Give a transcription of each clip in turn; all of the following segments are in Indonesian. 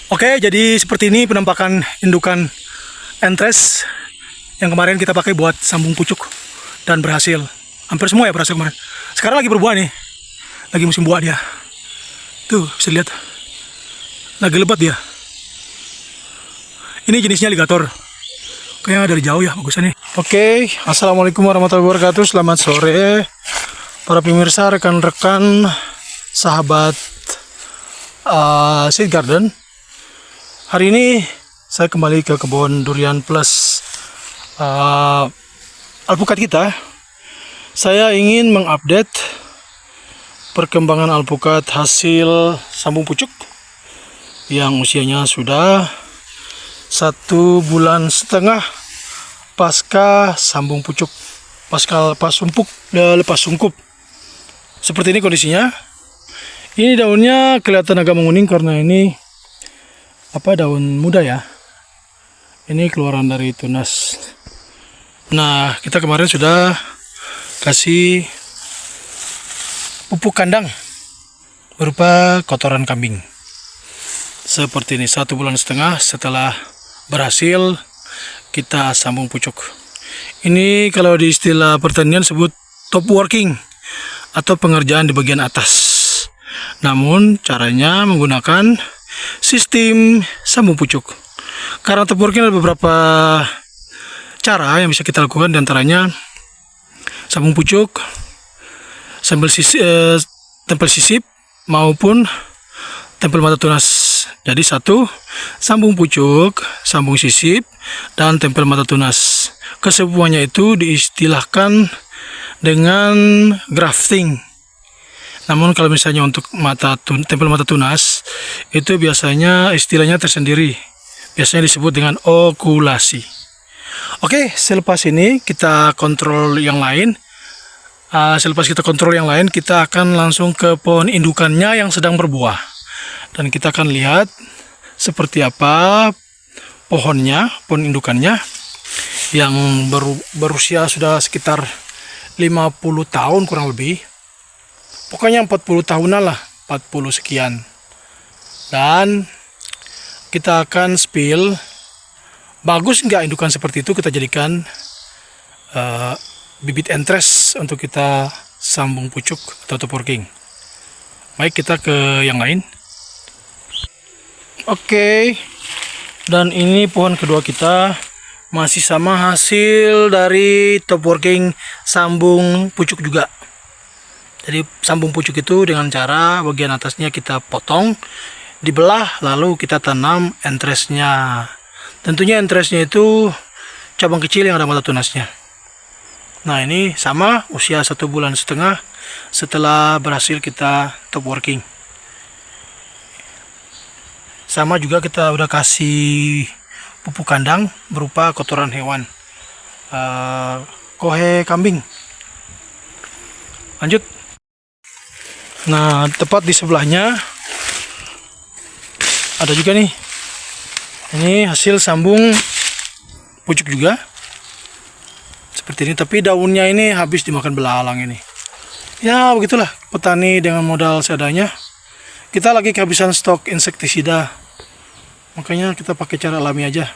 Oke, jadi seperti ini penampakan indukan entres yang kemarin kita pakai buat sambung pucuk dan berhasil. Hampir semua ya berhasil kemarin. Sekarang lagi berbuah nih. Lagi musim buah dia. Tuh, bisa lihat. Lagi lebat dia. Ini jenisnya alligator. Kayaknya dari jauh ya bagusnya nih. Oke, assalamualaikum warahmatullahi wabarakatuh. Selamat sore para pemirsa, rekan-rekan, sahabat Seed Garden. Hari ini saya kembali ke kebun durian plus alpukat kita. Saya ingin mengupdate perkembangan alpukat hasil sambung pucuk yang usianya sudah 1,5 bulan pasca sambung pucuk, pasca lepas sungkup. Seperti ini kondisinya. Ini daunnya kelihatan agak menguning karena ini daun muda ya. Ini keluaran dari tunas. Nah, kita kemarin sudah kasih pupuk kandang berupa kotoran kambing. Seperti ini 1,5 bulan setelah berhasil kita sambung pucuk. Ini kalau di istilah pertanian sebut top working atau pengerjaan di bagian atas. Namun caranya menggunakan sistem sambung pucuk. Karena top working ada beberapa cara yang bisa kita lakukan, diantaranya sambung pucuk tempel sisip maupun tempel mata tunas. Jadi satu, sambung pucuk, sambung sisip, dan tempel mata tunas. Kesemuanya itu diistilahkan dengan grafting. Namun kalau misalnya untuk tempel mata tunas, itu biasanya istilahnya tersendiri. Biasanya disebut dengan okulasi. Oke, selepas ini kita kontrol yang lain. Selepas kita kontrol yang lain, kita akan langsung ke pohon indukannya yang sedang berbuah. Dan kita akan lihat seperti apa pohon indukannya yang berusia sudah sekitar 50 tahun kurang lebih. Pokoknya 40 tahunan lah, 40 sekian. Dan kita akan spill bagus nggak indukan seperti itu, kita jadikan bibit entres untuk kita sambung pucuk atau top working. Baik, kita ke yang lain. Oke, dan ini pohon kedua kita masih sama hasil dari top working sambung pucuk juga. Jadi sambung pucuk itu dengan cara bagian atasnya kita potong, dibelah, lalu kita tanam entresnya. Tentunya entresnya itu cabang kecil yang ada mata tunasnya. Nah, ini sama usia 1,5 bulan setelah berhasil kita top working. Sama juga kita udah kasih pupuk kandang berupa kotoran hewan, kohe kambing. Lanjut. Nah, tepat di sebelahnya ada juga nih. Ini hasil sambung pucuk juga. Seperti ini, tapi daunnya ini habis dimakan belalang ini. Ya, begitulah petani dengan modal seadanya. Kita lagi kehabisan stok insektisida. Makanya kita pakai cara alami aja.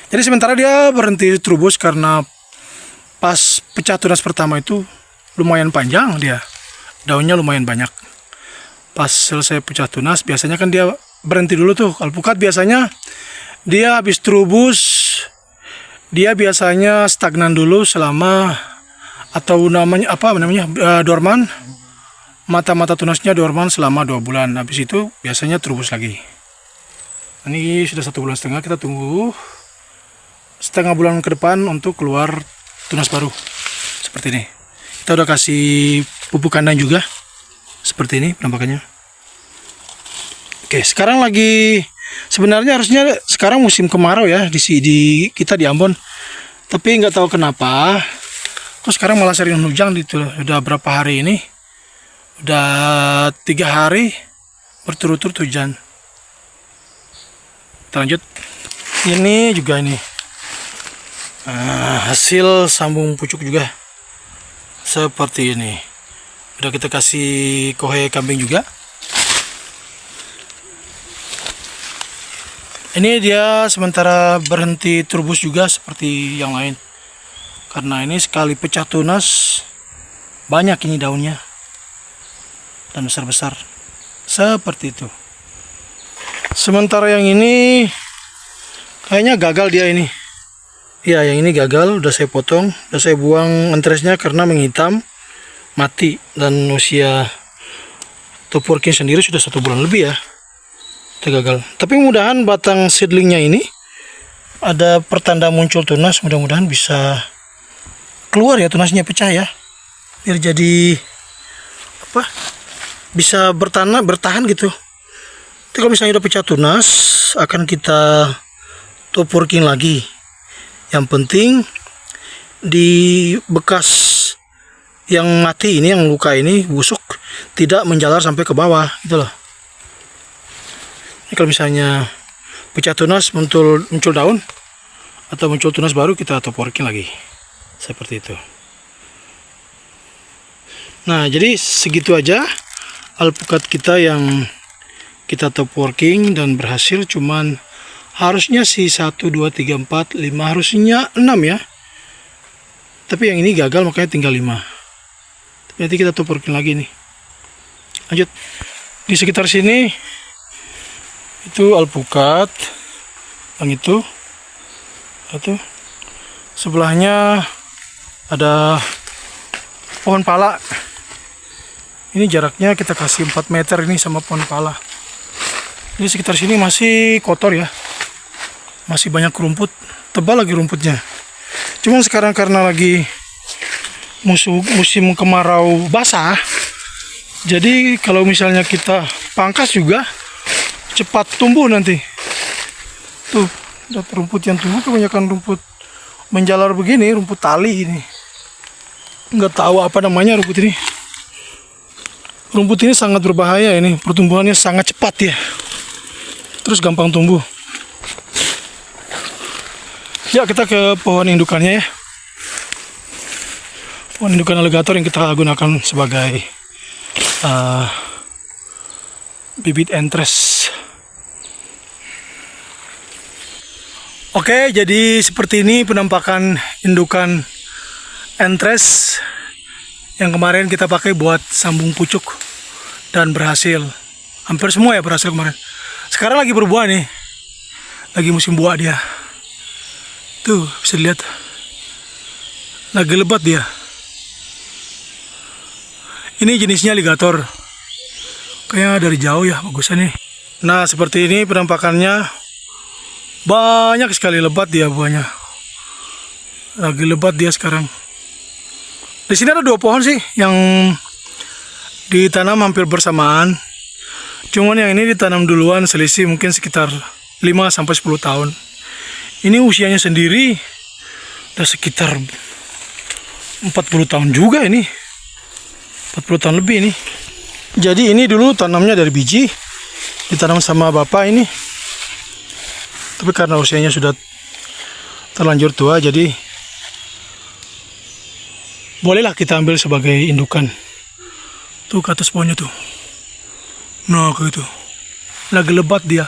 Jadi sementara dia berhenti terubus karena pas pecah tunas pertama itu lumayan panjang dia. Daunnya lumayan banyak. Pas selesai pecah tunas, biasanya kan dia berhenti dulu tuh. Alpukat biasanya dia habis terubus, dia biasanya stagnan dulu selama, atau dorman. Mata-mata tunasnya dorman selama 2 bulan. Habis itu biasanya terubus lagi. Ini sudah 1,5 bulan, kita tunggu setengah bulan ke depan untuk keluar tunas baru. Seperti ini. Kita udah kasih pupuk kandang juga. Seperti ini penampakannya. Oke, sekarang sebenarnya harusnya sekarang musim kemarau ya di kita di Ambon. Tapi nggak tahu kenapa kok sekarang malah sering hujan gitu. Udah berapa hari ini? Udah 3 hari berturut-turut hujan. Kita lanjut. Ini juga ini. Hasil sambung pucuk juga. Seperti ini. Udah kita kasih kohe kambing juga. Ini dia sementara berhenti turbus juga seperti yang lain. Karena ini sekali pecah tunas banyak ini daunnya dan besar-besar seperti itu. Sementara yang ini kayaknya gagal dia ini. Ya, yang ini gagal, udah saya potong, udah saya buang entresnya karena menghitam, mati, dan usia top working sendiri sudah 1 bulan lebih ya. Itu gagal. Tapi mudah-mudahan batang seedlingnya ini ada pertanda muncul tunas, mudah-mudahan bisa keluar ya, tunasnya pecah ya, biar jadi apa, bisa bertahan gitu. Tapi kalau misalnya udah pecah tunas, akan kita top working lagi. Yang penting di bekas yang mati ini, yang luka ini, busuk, tidak menjalar sampai ke bawah gitu loh. Ini kalau misalnya pecah tunas, muncul daun atau muncul tunas baru, kita top working lagi seperti itu. Nah, jadi segitu aja alpukat kita yang kita top working dan berhasil. Cuman harusnya sih 1, 2, 3, 4, 5, harusnya 6 ya. Tapi yang ini gagal, makanya tinggal 5. Nanti kita top working lagi nih. Lanjut. Di sekitar sini itu alpukat, yang itu sebelahnya ada pohon pala. Ini jaraknya kita kasih 4 meter ini sama pohon pala. Di sekitar sini masih kotor ya, masih banyak rumput, tebal lagi rumputnya. Cuman sekarang karena lagi musim kemarau basah, jadi kalau misalnya kita pangkas juga cepat tumbuh nanti. Tuh, lihat rumput yang tumbuh kebanyakan rumput menjalar begini, rumput tali ini. Nggak tahu apa namanya rumput ini. Rumput ini sangat berbahaya ini, pertumbuhannya sangat cepat ya. Terus gampang tumbuh. Ya, kita ke pohon indukannya ya. Pohon indukan aligator yang kita gunakan sebagai bibit entres. Oke, jadi seperti ini penampakan indukan entres yang kemarin kita pakai buat sambung pucuk dan berhasil. Hampir semua ya berhasil kemarin. Sekarang lagi berbuah nih. Lagi musim buah dia. Tuh, bisa dilihat. Lagi lebat dia. Ini jenisnya aligator. Kayaknya dari jauh ya, bagusan nih. Nah, seperti ini penampakannya. Banyak sekali lebat dia buahnya. Lagi lebat dia sekarang. Di sini ada 2 pohon sih yang ditanam hampir bersamaan. Cuman yang ini ditanam duluan, selisih mungkin sekitar 5-10 tahun. Ini usianya sendiri udah sekitar 40 tahun juga ini. 40 tahun lebih ini. Jadi ini dulu tanamnya dari biji, ditanam sama bapak ini. Tapi karena usianya sudah terlanjur tua, jadi bolehlah kita ambil sebagai indukan. Tuh ke atas pohonnya tuh. Nah, kayak itu. Lagi lebat dia.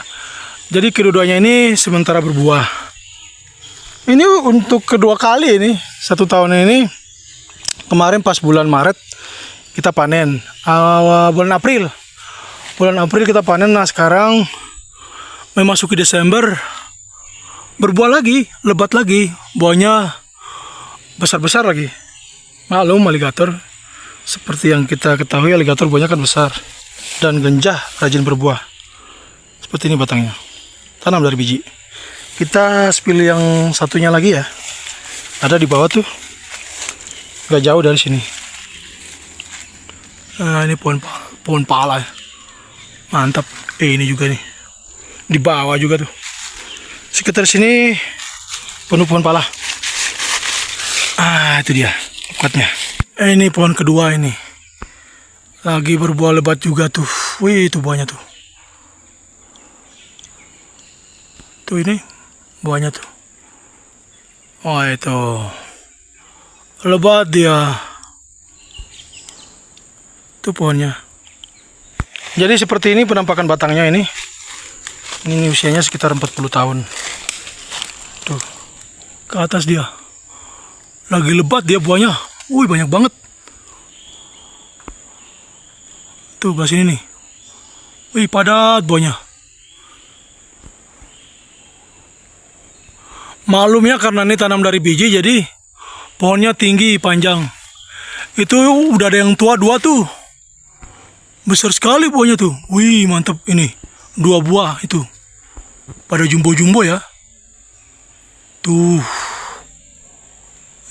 Jadi kedua-duanya ini sementara berbuah. Ini untuk kedua kali ini, 1 tahun ini. Kemarin pas bulan Maret kita panen. Bulan April kita panen. Nah, sekarang memasuki Desember, berbuah lagi, lebat lagi, buahnya besar-besar lagi. Maklum aligator, seperti yang kita ketahui, aligator buahnya kan besar dan genjah, rajin berbuah. Seperti ini batangnya, tanam dari biji. Kita spill yang satunya lagi ya, ada di bawah tuh, gak jauh dari sini. Nah, ini pohon pala, mantap. Ini juga nih, di bawah juga tuh. Sekitar sini penuh pohon pala. Itu dia alpukatnya. Ini pohon kedua ini. Lagi berbuah lebat juga tuh. Wih, itu buahnya tuh. Tuh ini buahnya tuh. Oh, itu. Lebat dia. Tuh pohonnya. Jadi seperti ini penampakan batangnya ini. Ini usianya sekitar 40 tahun. Tuh, ke atas dia. Lagi lebat dia buahnya. Wih, banyak banget. Tuh, belah sini nih. Wih, padat buahnya. Maklum ya, karena ini tanam dari biji, jadi pohonnya tinggi, panjang. Itu udah ada yang tua 2 tuh. Besar sekali buahnya tuh. Wih, mantap ini. 2 buah itu. Pada jumbo-jumbo ya. Tuh.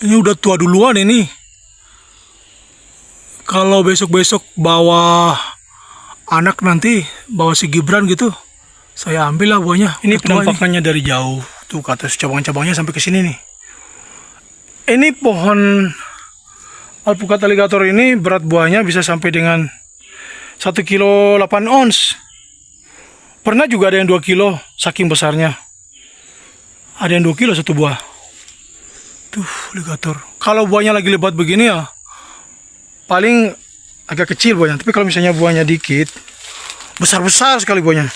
Ini udah tua duluan ini. Kalau besok-besok bawa anak nanti, bawa si Gibran gitu, saya ambil lah buahnya. Ini penampakannya dari jauh. Tuh ke atas cabang-cabangnya sampai ke sini nih. Ini pohon alpukat alligator ini berat buahnya bisa sampai dengan 1 kilo 8 ons. Pernah juga ada yang 2 kilo, saking besarnya. Ada yang 2 kilo satu buah. Tuh, alligator. Kalau buahnya lagi lebat begini ya, paling agak kecil buahnya. Tapi kalau misalnya buahnya dikit, besar-besar sekali buahnya.